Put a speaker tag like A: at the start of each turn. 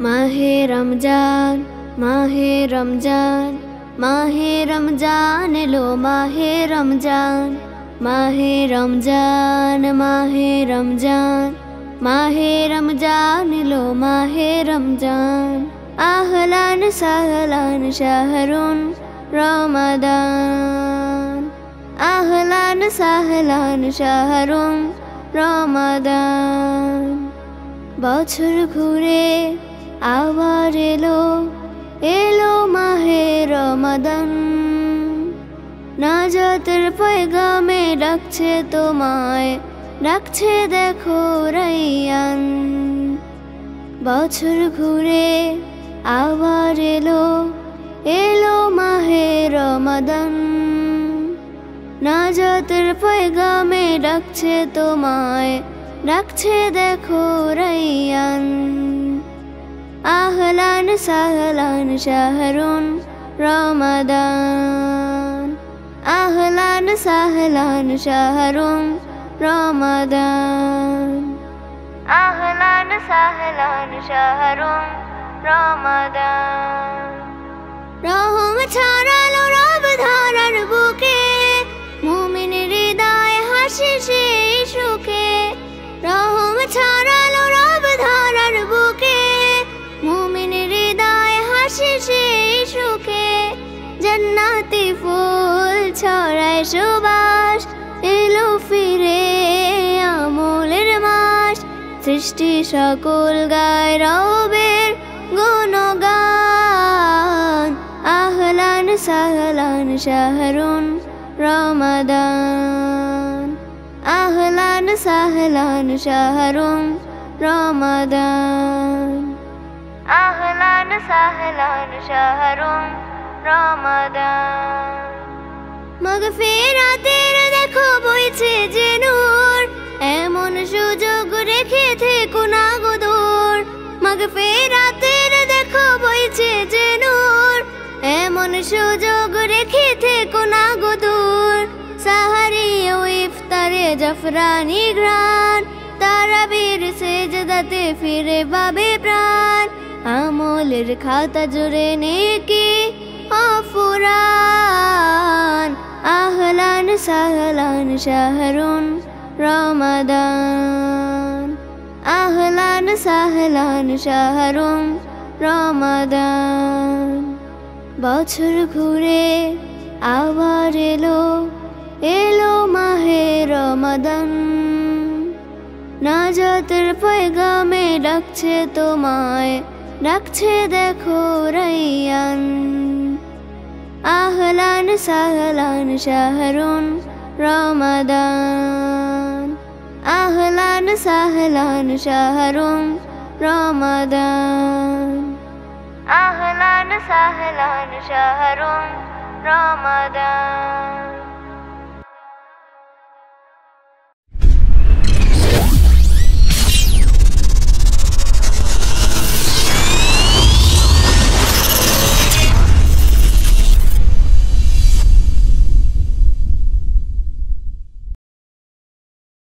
A: माहे रमजान माहे रमजान माहे रमजान लो माहे रमजान माहे रमजान माहे रमजान माहे रमजान लो माहे रमजान अहलान सहलान शहरुन रमदान अहलान सहलान शहरुन रमदान বছর ঘুরে আবার এলো এলো মাহে রমাদান নাজাতের পয়গামে ডাকছে তোমায় ডাকছে দেখো রাইয়ান বছর ঘুরে আবার এলো এলো মাহে রমাদান নাজাতের পয়গামে ডাকছে তোমায় ডাকছে দেখো রাইয়ান আহলান সাহলান শাহরুন রমাদান আহলান সাহলান শাহরুন রমাদান আহলান সাহলান শাহরুন রমাদান রহম ছড়ালো রব ধারার বুকে মুমিন হৃদয় হাসি সেই সুখে রহম ছড়ালো রব ধারার বুকে মুমিন হৃদয় হাসি সেই সুখে জান্নাতি ফুল ছড়ায় সুবাস এলো ফিরে আমলের মাস সৃষ্টি সকল গায় রবের গুণগান আহলান সাহলান শাহরুন রমাদান আহলান সাহলান শাহরুন রমাদান আহলান সাহলান শাহরুন রমাদান মাগফিরাতের দেখো বইছে যে নূর এমন সুযোগ রেখে থেকো না গো দূর মাগফিরাতের দেখো বইছে যে নূর এমন সুযোগ রেখে থেকো না গো দূর সাহারি ও ইফতারে জাফরানি ঘ্রাণ তারাবির সেজদাতে ফিরে পাবে প্রাণ আমলের খাতা জুড়ে নেকি অফুরান আহলান সাহলান শাহরুন রমাদান আহলান সাহলান শাহরুন রমাদান বছর ঘুরে আবার এলো এলো মাহে রমাদান নাজাতের পয়গামে ডাকছে তোমায় ডাকছে দেখো রাইয়ান আহলান সাহলান শাহরুন রমাদান আহলান সাহলান শাহরুন রমাদান আহলান সাহলান শাহরুন রমাদান